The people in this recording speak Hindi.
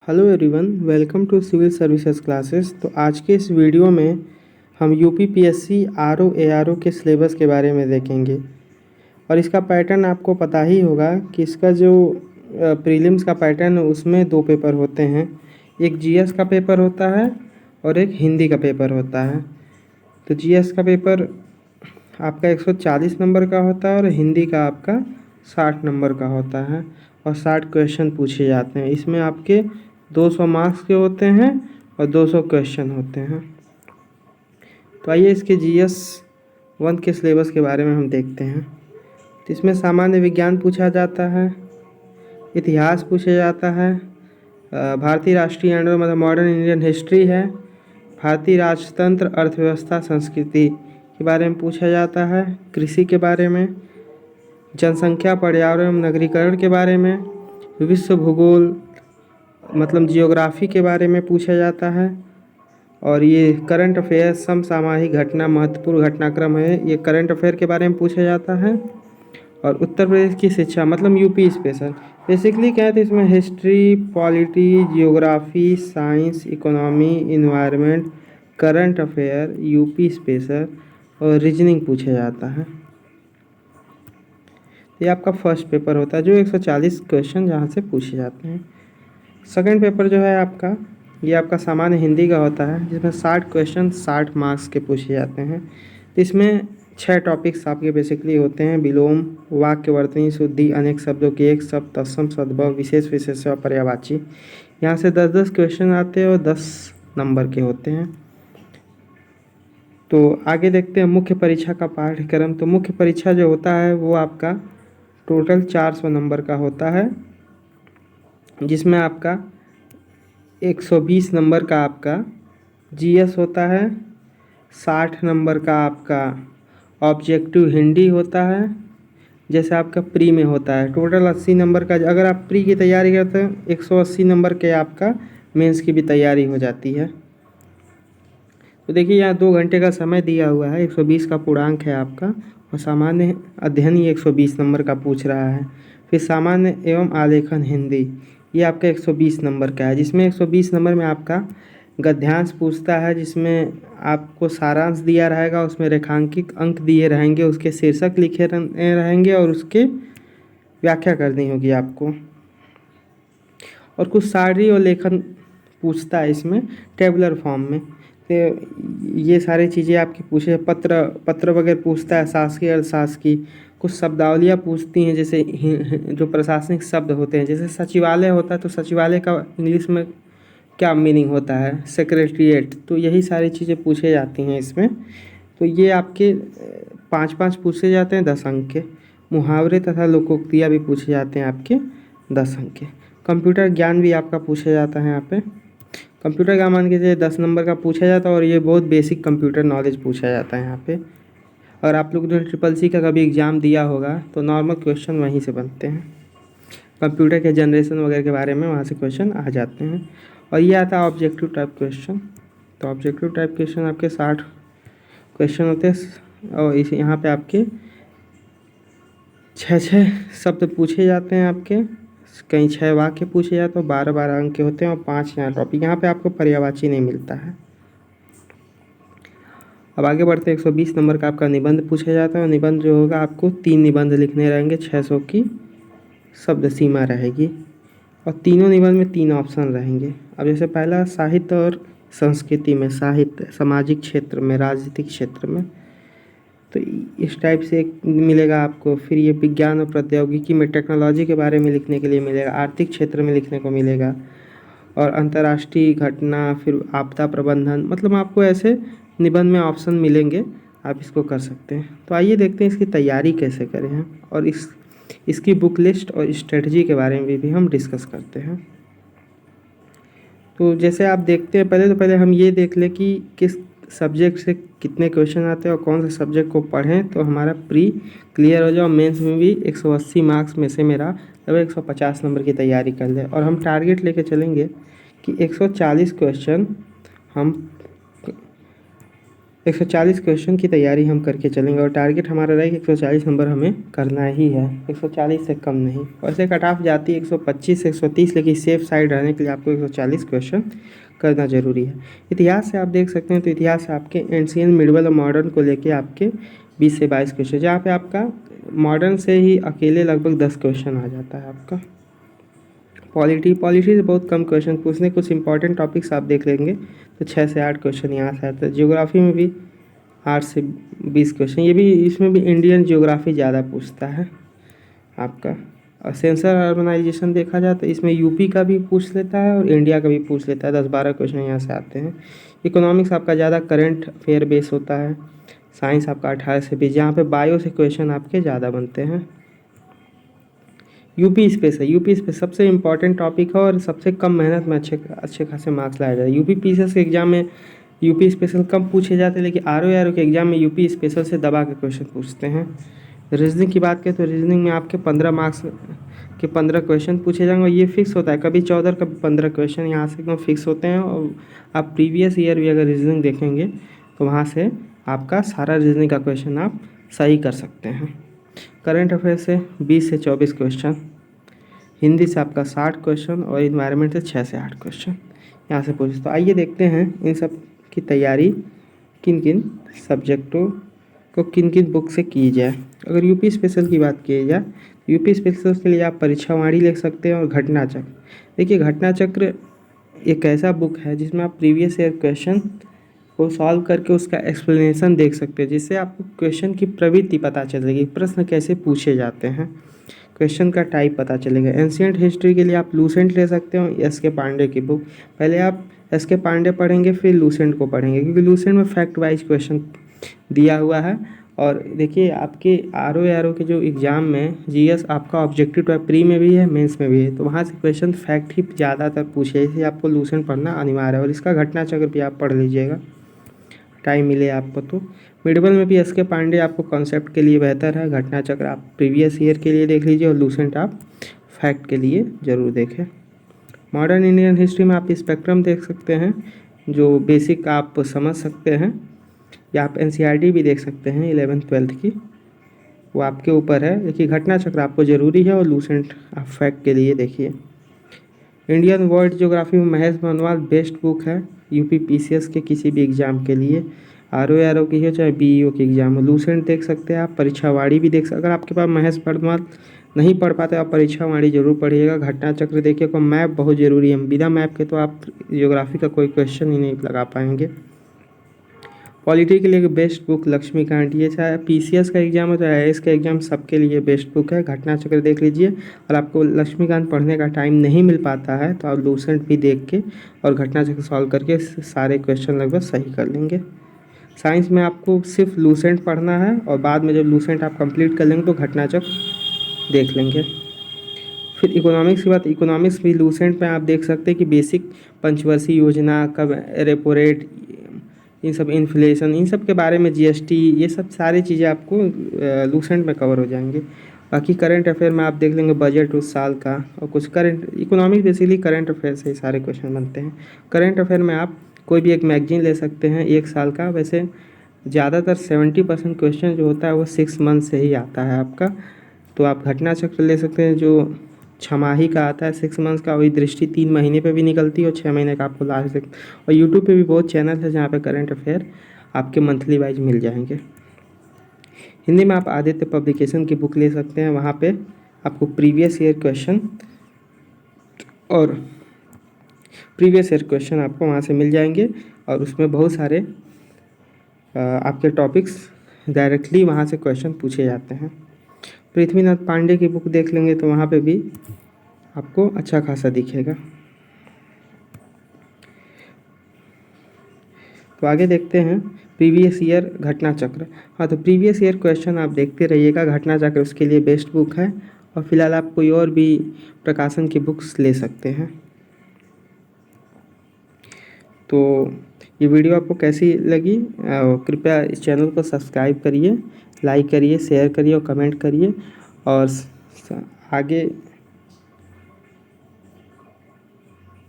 Hello everyone, welcome to civil services classes. तो आज के इस वीडियो में हम यूपीपीएससी आरओ एआरओ के सिलेबस के बारे में देखेंगे। और इसका पैटर्न आपको पता ही होगा कि इसका जो प्रीलिम्स का पैटर्न है उसमें दो पेपर होते हैं। एक जीएस का पेपर होता है और एक हिंदी का पेपर होता है। तो जीएस का पेपर आपका 140 नंबर का होता है और हिंदी का आपका 60 नंबर का होता है और 60 क्वेश्चन पूछे जाते हैं। इसमें आपके 200 मार्क्स के होते हैं और 200 क्वेश्चन होते हैं। तो आइए इसके जीएस 1 के सिलेबस के बारे में हम देखते हैं। तो इसमें सामान्य विज्ञान पूछा जाता है, इतिहास पूछा जाता है, भारतीय राष्ट्रीय एंड मतलब मॉडर्न इंडियन हिस्ट्री है, भारतीय राजतंत्र, अर्थव्यवस्था, संस्कृति के बारे में पूछा जाता है, कृषि के बारे में, जनसंख्या, पर्यावरण, नगरीकरण के बारे में, विश्व भूगोल मतलब जियोग्राफी के बारे में पूछा जाता है। और ये करंट अफेयर समसामयिक घटना महत्वपूर्ण घटनाक्रम है, ये करंट अफेयर के बारे में पूछा जाता है। और उत्तर प्रदेश की शिक्षा मतलब यूपी स्पेशल बेसिकली क्या है, तो इसमें history, polity, geography, science, economy, environment, current affair, UP special और रीजनिंग पूछा जाता है। ये आपका फर्स्ट पेपर होता है जो 140 क्वेश्चन जहाँ से पूछे जाते हैं। सेकंड पेपर जो है आपका, ये आपका सामान्य हिंदी का होता है जिसमें 60 क्वेश्चन 60 मार्क्स के पूछे जाते हैं। तो इसमें 6 टॉपिक्स आपके बेसिकली होते हैं: विलोम, वाक्यवर्तनी शुद्धि, अनेक शब्दों के एक शब्द, तत्सम सद्भाव, विशेष विशेषण और पर्यायवाची। यहाँ से 10-10 क्वेश्चन आते हैं और 10 नंबर के होते हैं। तो आगे देखते हैं मुख्य परीक्षा का पाठ्यक्रम। तो मुख्य परीक्षा जो होता है वो आपका टोटल 400 नंबर का होता है, जिसमें आपका 120 नंबर का आपका जीएस होता है, 60 नंबर का आपका ऑब्जेक्टिव हिंदी होता है जैसे आपका प्री में होता है। टोटल 80 नंबर का अगर आप प्री की तैयारी करते हैं 180 नंबर के आपका मेंस की भी तैयारी हो जाती है। तो देखिए यहाँ 2 घंटे का समय दिया हुआ है, 120 का पूर्णांक है आपका और सामान्य अध्ययन ही 120 नंबर का पूछ रहा है। फिर सामान्य एवं आलेखन हिंदी ये आपका 120 नंबर का है, जिसमें 120 नंबर में आपका गद्यांश पूछता है, जिसमें आपको सारांश दिया रहेगा, उसमें रेखांकित अंक दिए रहेंगे, उसके शीर्षक लिखे रहेंगे और उसके व्याख्या करनी होगी आपको। और कुछ शायरी और लेखन पूछता है इसमें टेबुलर फॉर्म में। तो ये सारी चीज़ें आपकी पूछे, पत्र वगैरह पूछता है, शासकीय अर्थशासकीय, कुछ शब्दावलियाँ पूछती हैं जैसे जो प्रशासनिक शब्द होते हैं, जैसे सचिवालय होता है तो सचिवालय का इंग्लिश में क्या मीनिंग होता है, सेक्रेटरीट। तो यही सारी चीज़ें पूछे जाती हैं इसमें। तो ये आपके 5-5 पूछे जाते हैं 10 अंक के। मुहावरे तथा लोकोक्तियाँ भी पूछे जाते हैं आपके 10 अंक के। कंप्यूटर ज्ञान भी आपका पूछा जाता है यहाँ पे। कंप्यूटर का मान के 10 नंबर का पूछा जाता है और ये बहुत बेसिक कंप्यूटर नॉलेज पूछा जाता है यहाँ पे। और आप लोग जो SSC का कभी एग्ज़ाम दिया होगा तो नॉर्मल क्वेश्चन वहीं से बनते हैं, कंप्यूटर के जनरेशन वगैरह के बारे में वहाँ से क्वेश्चन आ जाते हैं। और ये आता है ऑब्जेक्टिव टाइप क्वेश्चन। तो ऑब्जेक्टिव टाइप क्वेश्चन आपके 60 क्वेश्चन होते हैं और इस यहाँ पे आपके 6 शब्द पूछे जाते हैं, आपके कहीं 6 वाक्य पूछे जाते हैं, 12-12 अंक के होते हैं और 5 यहाँ टॉपिक। यहाँ पे आपको पर्यायवाची नहीं मिलता है। अब आगे बढ़ते हैं, 120 नंबर का आपका निबंध पूछा जाता है और निबंध जो होगा आपको 3 निबंध लिखने रहेंगे, 600 की शब्द सीमा रहेगी और तीनों निबंध में 3 ऑप्शन रहेंगे। अब जैसे पहला साहित्य और संस्कृति में, साहित्य, सामाजिक क्षेत्र में, राजनीतिक क्षेत्र में, तो इस टाइप से एक मिलेगा आपको। फिर ये विज्ञान और प्रौद्योगिकी में, टेक्नोलॉजी के बारे में लिखने के लिए मिलेगा, आर्थिक क्षेत्र में लिखने को मिलेगा और अंतर्राष्ट्रीय घटना, फिर आपदा प्रबंधन, मतलब आपको ऐसे निबंध में ऑप्शन मिलेंगे, आप इसको कर सकते हैं। तो आइए देखते हैं इसकी तैयारी कैसे करें हैं और इसकी बुक लिस्ट और स्ट्रेटजी के बारे में भी हम डिस्कस करते हैं। तो जैसे आप देखते हैं, पहले हम ये देख लें कि किस सब्जेक्ट से कितने क्वेश्चन आते हैं और कौन से सब्जेक्ट को पढ़ें तो हमारा प्री क्लियर हो जाए और मेंस में भी 180 मार्क्स में से मेरा लगभग 150 नंबर की तैयारी कर ले। और हम टारगेट लेके चलेंगे कि 140 क्वेश्चन हम 140 क्वेश्चन की तैयारी हम करके चलेंगे और टारगेट हमारा रहेगा 140 नंबर हमें करना ही है, 140 से कम नहीं। वैसे कट ऑफ जाती है 125 से 130, लेकिन सेफ साइड रहने के लिए आपको 140 क्वेश्चन करना जरूरी है। इतिहास से आप देख सकते हैं तो इतिहास से आपके एंशियंट, मिडिवल और मॉडर्न को लेके आपके 20 से 22 क्वेश्चन, जहाँ पे आपका मॉडर्न से ही अकेले लगभग 10 क्वेश्चन आ जाता है आपका। पॉलिटी से बहुत कम क्वेश्चन पूछने, कुछ इंपॉर्टेंट टॉपिक्स आप देख लेंगे तो 6 से 8 क्वेश्चन यहाँ से आता है। ज्योग्राफी में भी 8 से 20 क्वेश्चन, ये भी इसमें भी इंडियन ज्योग्राफी ज़्यादा पूछता है आपका। और सेंसर अर्बनाइजेशन देखा जाए तो इसमें यूपी का भी पूछ लेता है और इंडिया का भी पूछ लेता है, 10-12 क्वेश्चन यहाँ से आते हैं। इकोनॉमिक्स आपका ज़्यादा करंट अफेयर बेस होता है। साइंस आपका 18 से 20, जहाँ पे बायो से क्वेश्चन आपके ज़्यादा बनते हैं। यूपी स्पेस सबसे इम्पॉर्टेंट टॉपिक है और सबसे कम मेहनत में अच्छे खासे मार्क्स लाया जाए। यूपी पीसीएस के एग्जाम में यूपी स्पेशल कम पूछे जाते हैं, लेकिन आरओ के एग्जाम में यूपी स्पेशल से दबा के क्वेश्चन पूछते हैं। रीजनिंग की बात करें तो रीजनिंग में आपके 15 मार्क्स के 15 क्वेश्चन पूछे जाएंगे और ये फिक्स होता है, कभी 14 कभी 15 क्वेश्चन यहाँ से एकदम फिक्स होते हैं। और आप प्रीवियस ईयर भी अगर रीजनिंग देखेंगे तो वहाँ से आपका सारा रीजनिंग का क्वेश्चन आप सही कर सकते हैं। करंट अफेयर से 20 से 24 क्वेश्चन, हिंदी से आपका 60 क्वेश्चन और इन्वायरमेंट से 6 से 8 क्वेश्चन यहाँ से पूछे। तो आइए देखते हैं इन सब की तैयारी किन किन सब्जेक्टों को किन किन बुक से की जाए। अगर यूपी स्पेशल की बात की जाए, यूपी स्पेशल के लिए आप परीक्षावाणी लिख सकते हैं और घटना चक्र। देखिए घटना चक्र एक ऐसा बुक है जिसमें आप प्रीवियस ईयर क्वेश्चन को सॉल्व करके उसका एक्सप्लेनेशन देख सकते हैं, जिससे आपको क्वेश्चन की प्रवृत्ति पता चलेगी, प्रश्न कैसे पूछे जाते हैं, क्वेश्चन का टाइप पता चलेगा। एंशिएंट हिस्ट्री के लिए आप लूसेंट ले सकते हो, एस.के. पांडे की बुक। पहले आप एस.के. पांडे पढ़ेंगे फिर लूसेंट को पढ़ेंगे, क्योंकि लूसेंट में फैक्ट वाइज क्वेश्चन दिया हुआ है। और देखिए आपके आर के जो एग्ज़ाम में जीएस आपका ऑब्जेक्टिव टाइप प्री में भी है, मेंस में भी है, तो वहाँ से क्वेश्चन फैक्ट ही ज़्यादातर पूछे, इसलिए आपको लूसेंट पढ़ना अनिवार्य है। और इसका घटना चक्र भी आप पढ़ लीजिएगा टाइम मिले आपको तो। मिडिवल में भी एस.के. पांडे आपको कॉन्सेप्ट के लिए बेहतर है, घटना चक्र आप प्रीवियस ईयर के लिए देख लीजिए और लूसेंट आप फैक्ट के लिए ज़रूर देखें। मॉडर्न इंडियन हिस्ट्री में आप स्पेक्ट्रम देख सकते हैं, जो बेसिक आप समझ सकते हैं, या आप एनसीईआरटी भी देख सकते हैं 11th-12th की, वो आपके ऊपर है। देखिए घटना चक्र आपको ज़रूरी है और लूसेंट आप फैक्ट के लिए देखिए। इंडियन वर्ल्ड ज्योग्राफी में महेश बनवाल बेस्ट बुक है यूपी पीसीएस के किसी भी एग्ज़ाम के लिए, आरओ की हो चाहे बीईओ के एग्ज़ाम हो। लूसेंट देख सकते हैं आप, परीक्षावाणी भी देख सकते। अगर आपके पास महेश बनवाल नहीं पढ़ पाते आप परीक्षावाणी जरूर पढ़िएगा। घटना चक्र देखिए को मैप बहुत ज़रूरी है, बिना मैप के तो आप ज्योग्राफी का कोई क्वेश्चन ही नहीं लगा पाएंगे। पॉलिटी के लिए बेस्ट बुक लक्ष्मीकांत, ये चाहे पीसीएस का एग्जाम हो चाहे आईएएस का एग्जाम, सबके लिए बेस्ट बुक है। घटना चक्र देख लीजिए। और आपको लक्ष्मीकांत पढ़ने का टाइम नहीं मिल पाता है तो आप लूसेंट भी देख के और घटना चक्र सॉल्व करके सारे क्वेश्चन लगभग सही कर लेंगे। साइंस में आपको सिर्फ लूसेंट पढ़ना है और बाद में जब लूसेंट आप कंप्लीट कर लेंगे तो घटना चक्र देख लेंगे। फिर इकोनॉमिक्स की बात, इकोनॉमिक्स भी लूसेंट में आप देख सकते हैं कि बेसिक पंचवर्षीय योजना, कब रेपो रेट, इन सब इन्फ्लेशन, इन सब के बारे में, जीएसटी, ये सब सारी चीज़ें आपको लूसेंट में कवर हो जाएंगे। बाकी करंट अफेयर में आप देख लेंगे बजट उस साल का और कुछ current. Economics basically current affair से ही सारे क्वेश्चन बनते हैं। करंट अफेयर में आप कोई भी एक मैगजीन ले सकते हैं 1 साल का। वैसे ज़्यादातर 70% क्वेश्चन जो होता है वो 6 मंथ से ही आता है आपका। तो आप घटना चक्र ले सकते हैं जो छमाही का आता है 6 मंथ्स का, वही दृष्टि 3 महीने पे भी निकलती है और 6 महीने का आपको लास्ट तक। और यूट्यूब पे भी बहुत चैनल है जहाँ पे करंट अफेयर आपके मंथली वाइज मिल जाएंगे। हिंदी में आप आदित्य पब्लिकेशन की बुक ले सकते हैं, वहाँ पे आपको प्रीवियस ईयर क्वेश्चन आपको वहाँ से मिल जाएंगे और उसमें बहुत सारे आपके टॉपिक्स डायरेक्टली वहाँ से क्वेश्चन पूछे जाते हैं। पृथ्वीनाथ पांडे की बुक देख लेंगे तो वहाँ पे भी आपको अच्छा खासा दिखेगा। तो आगे देखते हैं प्रीवियस ईयर घटना चक्र। हाँ, तो प्रीवियस ईयर क्वेश्चन आप देखते रहिएगा, घटना चक्र उसके लिए बेस्ट बुक है। और फिलहाल आप कोई और भी प्रकाशन की बुक्स ले सकते हैं। तो ये वीडियो आपको कैसी लगी, कृपया इस चैनल को सब्सक्राइब करिए, लाइक करिए, शेयर करिए और कमेंट करिए। और आगे